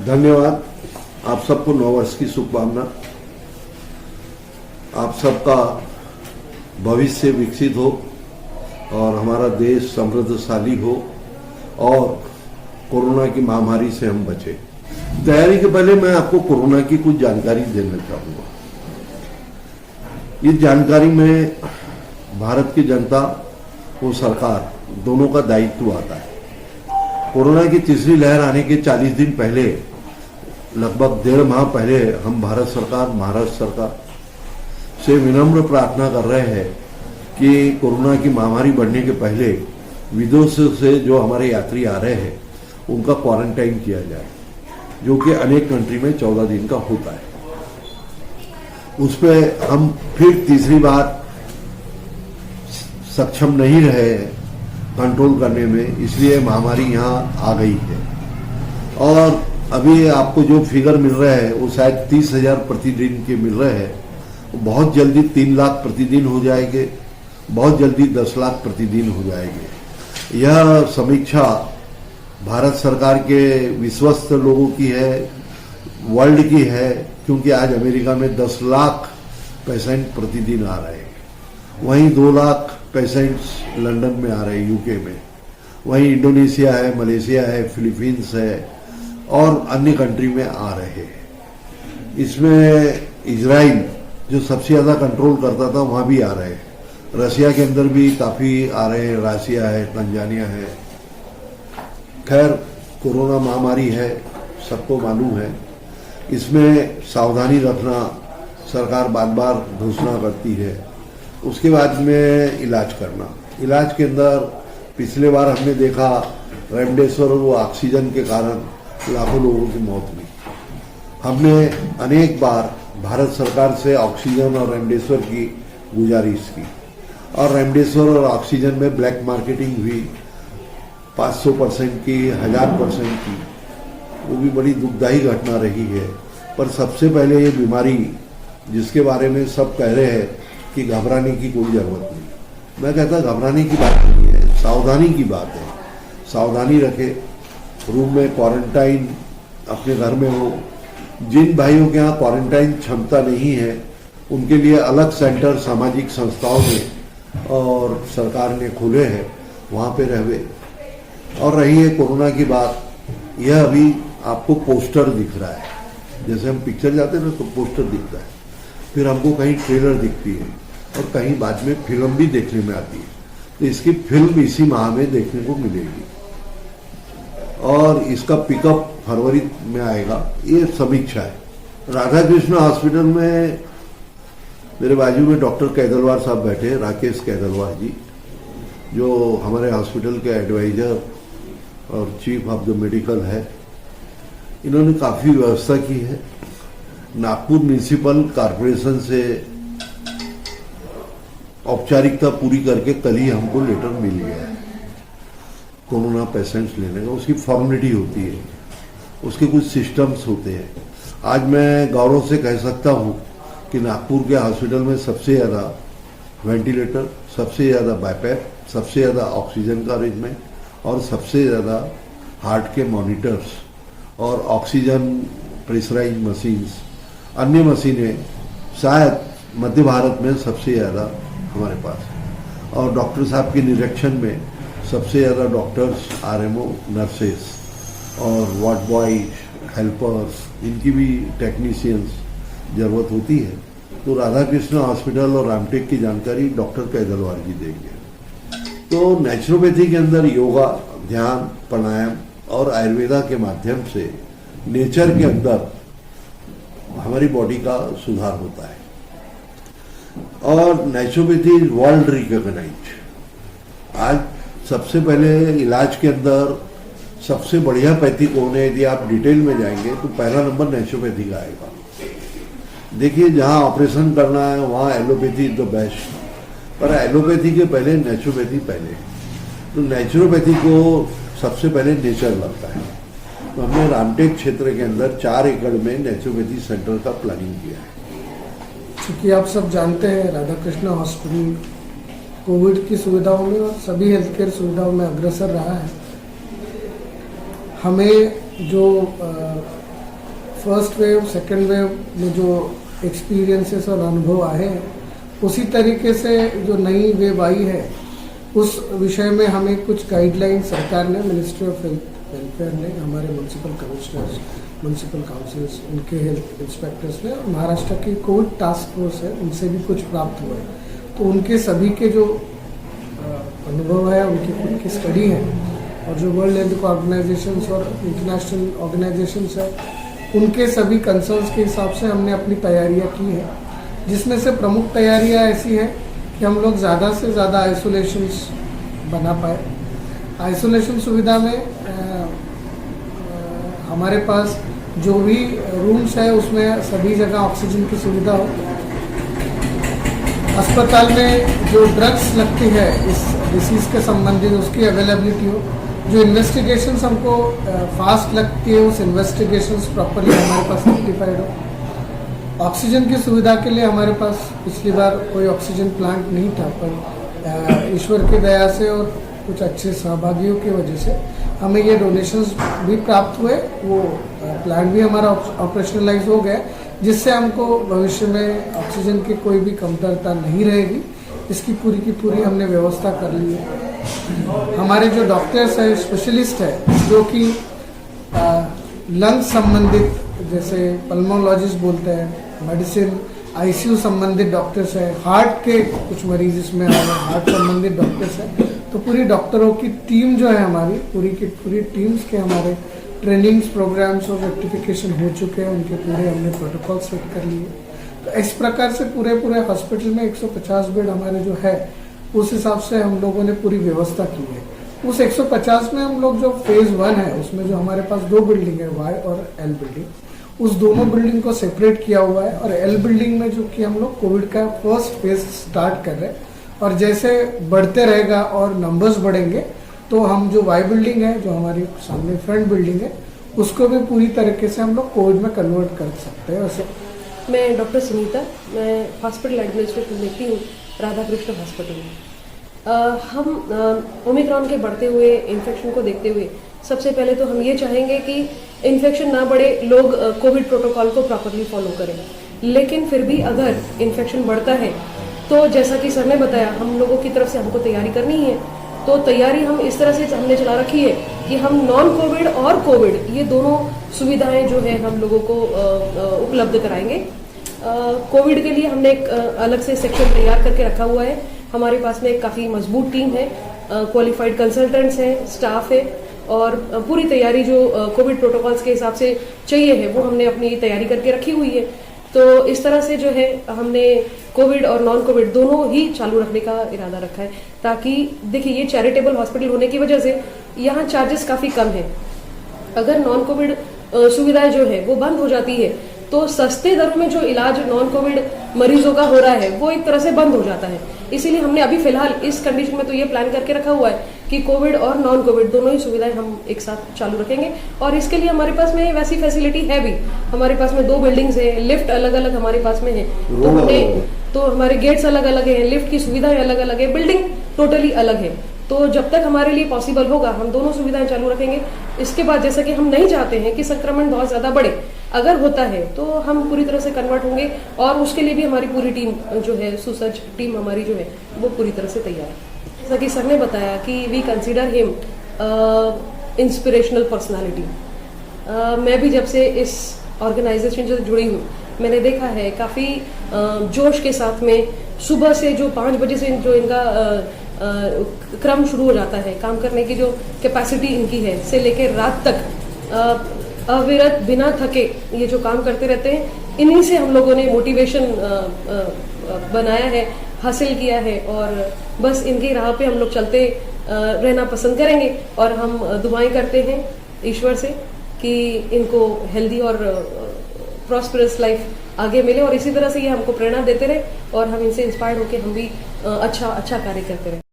धन्यवाद। आप सबको नववर्ष की शुभकामना। आप सबका भविष्य विकसित हो और हमारा देश समृद्धशाली हो और कोरोना की महामारी से हम बचे। तैयारी के पहले मैं आपको कोरोना की कुछ जानकारी देना चाहूंगा। इस जानकारी में भारत की जनता और सरकार दोनों का दायित्व आता है। कोरोना की तीसरी लहर आने के 40 दिन पहले, लगभग 1.5 माह पहले, हम भारत सरकार, महाराष्ट्र सरकार से विनम्र प्रार्थना कर रहे हैं कि कोरोना की महामारी बढ़ने के पहले विदेशों से जो हमारे यात्री आ रहे हैं उनका क्वारंटाइन किया जाए, जो कि अनेक कंट्री में 14 दिन का होता है। उस पर हम फिर तीसरी बार सक्षम नहीं रहे कंट्रोल करने में, इसलिए महामारी यहाँ आ गई है। और अभी आपको जो फिगर मिल रहा है वो शायद 30,000 प्रतिदिन के मिल रहे हैं। बहुत जल्दी 3 लाख प्रतिदिन हो जाएंगे, बहुत जल्दी 10 लाख प्रतिदिन हो जाएंगे। यह समीक्षा भारत सरकार के विश्वस्त लोगों की है, वर्ल्ड की है, क्योंकि आज अमेरिका में 10 लाख पेशेंट प्रतिदिन आ रहे हैं, वहीं 2 लाख पेशेंट्स लंदन में आ रहे हैं, यूके में, वहीं इंडोनेशिया है, मलेशिया है, फिलीपींस है और अन्य कंट्री में आ रहे हैं। इसमें इजराइल जो सबसे ज्यादा कंट्रोल करता था वहां भी आ रहे हैं, रशिया के अंदर भी काफी आ रहे हैं, रसिया है, तंजानिया है। खैर, कोरोना महामारी है, सबको मालूम है। इसमें सावधानी रखना सरकार बार बार घोषणा करती है। उसके बाद में इलाज करना। इलाज के अंदर पिछले बार हमने देखा रेमडेसिविर और वो ऑक्सीजन के कारण लाखों लोगों की मौत हुई। हमने अनेक बार भारत सरकार से ऑक्सीजन और रेमडेसिविर की गुजारिश की और रेमडेसिविर और ऑक्सीजन में ब्लैक मार्केटिंग हुई 500% की, 1000% की। वो भी बड़ी दुखदायी घटना रही है। पर सबसे पहले ये बीमारी जिसके बारे में सब कह रहे हैं कि घबराने की कोई जरूरत नहीं, मैं कहता घबराने की बात नहीं है, सावधानी की बात है। सावधानी रखें, रूम में क्वारंटाइन अपने घर में हो। जिन भाइयों के यहाँ क्वारंटाइन क्षमता नहीं है उनके लिए अलग सेंटर सामाजिक संस्थाओं में और सरकार ने खोले हैं, वहाँ पे रहे। और रही है कोरोना की बात, यह अभी आपको पोस्टर दिख रहा है, जैसे हम पिक्चर जाते हैं ना तो पोस्टर दिखता है, फिर हमको कहीं ट्रेलर दिखती है और कहीं बाद में फिल्म भी देखने में आती है। तो इसकी फिल्म इसी माह में देखने को मिलेगी और इसका पिकअप फरवरी में आएगा। ये समीक्षा है। राधा कृष्ण हॉस्पिटल में मेरे बाजू में डॉक्टर कैदलवार साहब बैठे, राकेश कैदलवार जी, जो हमारे हॉस्पिटल के एडवाइजर और चीफ ऑफ द मेडिकल है। इन्होंने काफी व्यवस्था की है। नागपुर म्यूनिसिपल कॉर्पोरेशन से औपचारिकता पूरी करके कल ही हमको लेटर मिल गया है कोरोना पेशेंट्स लेने का। उसकी फॉर्मेलिटी होती है, उसके कुछ सिस्टम्स होते हैं। आज मैं गौरव से कह सकता हूं कि नागपुर के हॉस्पिटल में सबसे ज़्यादा वेंटिलेटर, सबसे ज़्यादा बाईपैप, सबसे ज़्यादा ऑक्सीजन का अरेंजमेंट और सबसे ज़्यादा हार्ट के मॉनिटर्स और ऑक्सीजन प्रेशराइज मशीन्स, अन्य मशीनें शायद मध्य भारत में सबसे ज़्यादा हमारे पास है। और डॉक्टर साहब के निरीक्षण में सबसे ज़्यादा डॉक्टर्स, आरएमओ, नर्सेस और वार्ड बॉयज, हेल्पर्स, इनकी भी टेक्नीशियंस ज़रूरत होती है। तो राधा कृष्ण हॉस्पिटल और रामटेक की जानकारी डॉक्टर कैदलवार जी देंगे। तो नेचुरोपैथी के अंदर योगा, ध्यान, प्राणायाम और आयुर्वेदा के माध्यम से नेचर के अंदर हमारी बॉडी का सुधार होता है। और नेचुरोपैथी इज वर्ल्ड रिकॉग्नाइज्ड। आज सबसे पहले इलाज के अंदर सबसे बढ़िया पैथी कौन है, यदि आप डिटेल में जाएंगे तो पहला नंबर नेचुरोपैथी का आएगा। देखिए, जहां ऑपरेशन करना है वहां एलोपैथी इज द बेस्ट, पर एलोपैथी के पहले नेचुरोपैथी पहले। तो नेचुरोपैथी को सबसे पहले नेचर लगता है। तो हमने रामटेक क्षेत्र के अंदर 4 एकड़ में नेचुरोपैथी सेंटर का प्लानिंग किया है। क्योंकि आप सब जानते हैं राधा कृष्ण हॉस्पिटल कोविड की सुविधाओं में और सभी हेल्थ केयर सुविधाओं में अग्रसर रहा है। हमें जो फर्स्ट वेव सेकेंड वेव में जो एक्सपीरियंसेस और अनुभव आए हैं, उसी तरीके से जो नई वेव आई है उस विषय में हमें कुछ गाइडलाइन सरकार ने, मिनिस्ट्री ऑफ हेल्थ वेलफेयर ने, हमारे म्यूनसिपल कमिश्नर्स, म्यूनसिपल काउंसिल्स, उनके हेल्थ इंस्पेक्टर्स ने, और महाराष्ट्र की कोविड टास्क फोर्स है, उनसे भी कुछ प्राप्त हुआ है। तो उनके सभी के जो अनुभव है, उनकी खुद की स्टडी है, और जो वर्ल्ड हेल्थ ऑर्गेनाइजेशंस और इंटरनेशनल ऑर्गेनाइजेशंस है, उनके सभी कंसर्न्स के हिसाब से हमने अपनी तैयारियां की है, जिसमें से प्रमुख तैयारियां ऐसी हैं कि हम लोग ज़्यादा से ज़्यादा आइसोलेशंस बना पाए। आइसोलेशन सुविधा में हमारे पास जो भी रूम्स है उसमें सभी जगह ऑक्सीजन की सुविधा हो। अस्पताल में जो ड्रग्स लगती है इस डिसीज़ के संबंधित, उसकी अवेलेबिलिटी हो। जो इन्वेस्टिगेशंस हमको फास्ट लगती है, उस इन्वेस्टिगेशंस प्रॉपरली हमारे पास नोटिफाइड हो। ऑक्सीजन की सुविधा के लिए हमारे पास पिछली बार कोई ऑक्सीजन प्लांट नहीं था, पर ईश्वर की दया से और कुछ अच्छे सहभागियों की वजह से हमें ये डोनेशंस भी प्राप्त हुए। वो प्लांट भी हमारा ऑपरेशनलाइज हो गया, जिससे हमको भविष्य में ऑक्सीजन की कोई भी कमतरता नहीं रहेगी। इसकी पूरी की पूरी हमने व्यवस्था कर ली है। हमारे जो डॉक्टर्स हैं, स्पेशलिस्ट है, जो कि लंग्स संबंधित, जैसे पल्मोलॉजिस्ट बोलते हैं, मेडिसिन, आईसीयू संबंधित डॉक्टर्स हैं, हार्ट के कुछ मरीज इसमें हार्ट संबंधित डॉक्टर्स हैं। तो पूरी डॉक्टरों की टीम जो है हमारी, पूरी की पूरी टीम्स के हमारे ट्रेनिंग्स, प्रोग्राम्स और रेक्टिफिकेशन हो चुके हैं, उनके पूरे हमने प्रोटोकॉल सेट कर लिए। तो इस प्रकार से पूरे हॉस्पिटल में 150 बेड हमारे जो है, उस हिसाब से हम लोगों ने पूरी व्यवस्था की है। उस 150 में हम लोग जो फेज 1 है, उसमें जो हमारे पास 2 बिल्डिंग है, वाई और एल बिल्डिंग, उस दोनों बिल्डिंग को सेपरेट किया हुआ है। और एल बिल्डिंग में जो कि हम लोग कोविड का फर्स्ट फेज स्टार्ट कर रहे हैं, और जैसे बढ़ते रहेगा और नंबर्स बढ़ेंगे तो हम जो वाई बिल्डिंग है, जो हमारी सामने फ्रंट बिल्डिंग है, उसको भी पूरी तरीके से हम लोग कोविड में कन्वर्ट कर सकते हैं। वैसे मैं डॉक्टर सुनीता, मैं हॉस्पिटल एडमिनिस्ट्रेशन देखती हूँ राधा कृष्ण हॉस्पिटल में। हम ओमिक्रॉन के बढ़ते हुए इन्फेक्शन को देखते हुए सबसे पहले तो हम ये चाहेंगे कि इन्फेक्शन ना बढ़े, लोग कोविड प्रोटोकॉल को प्रॉपरली फॉलो करें। लेकिन फिर भी अगर इन्फेक्शन बढ़ता है तो जैसा कि सर ने बताया, हम लोगों की तरफ से हमको तैयारी करनी है। तो तैयारी हम इस तरह से हमने चला रखी है कि हम नॉन कोविड और कोविड, ये दोनों सुविधाएं जो है हम लोगों को उपलब्ध कराएंगे। कोविड के लिए हमने एक अलग से सेक्शन तैयार करके रखा हुआ है। हमारे पास में एक काफ़ी मजबूत टीम है, क्वालिफाइड कंसल्टेंट्स हैं, स्टाफ है, और पूरी तैयारी जो कोविड प्रोटोकॉल्स के हिसाब से चाहिए है वो हमने अपनी तैयारी करके रखी हुई है। तो इस तरह से जो है हमने कोविड और नॉन कोविड दोनों ही चालू रखने का इरादा रखा है, ताकि देखिए ये चैरिटेबल हॉस्पिटल होने की वजह से यहाँ चार्जेस काफ़ी कम है। अगर नॉन कोविड सुविधाएं जो है वो बंद हो जाती है तो सस्ते दरों में जो इलाज नॉन कोविड मरीजों का हो रहा है वो एक तरह से बंद हो जाता है। इसीलिए हमने अभी फिलहाल इस कंडीशन में तो ये प्लान करके रखा हुआ है कि कोविड और नॉन कोविड दोनों ही सुविधाएं हम एक साथ चालू रखेंगे। और इसके लिए हमारे पास में वैसी फैसिलिटी है भी, हमारे पास में 2 बिल्डिंग्स है, लिफ्ट अलग अलग हमारे पास में है, तो हमारे गेट्स अलग अलग है, लिफ्ट की सुविधाएं अलग अलग है, बिल्डिंग टोटली अलग है। तो जब तक हमारे लिए पॉसिबल होगा हम दोनों सुविधाएं चालू रखेंगे। इसके बाद जैसा कि हम नहीं चाहते हैं कि संक्रमण बहुत ज्यादा बढ़े, अगर होता है तो हम पूरी तरह से कन्वर्ट होंगे, और उसके लिए भी हमारी पूरी टीम जो है, सुसज्ज टीम हमारी जो है वो पूरी तरह से तैयार है। जैसा कि सर ने बताया कि we consider him inspirational personality. मैं भी जब से इस ऑर्गेनाइजेशन से जुड़ी हूँ, मैंने देखा है काफ़ी जोश के साथ में सुबह से जो 5 बजे से जो इनका क्रम शुरू हो जाता है, काम करने की जो कैपेसिटी इनकी है, से लेकर रात तक अविरत बिना थके ये जो काम करते रहते हैं, इन्हीं से हम लोगों ने मोटिवेशन बनाया है, हासिल किया है। और बस इनकी राह पे हम लोग चलते रहना पसंद करेंगे, और हम दुआएं करते हैं ईश्वर से कि इनको हेल्दी और प्रॉस्परस लाइफ आगे मिले, और इसी तरह से ये हमको प्रेरणा देते रहे और हम इनसे इंस्पायर्ड होकर हम भी अच्छा कार्य करते रहे।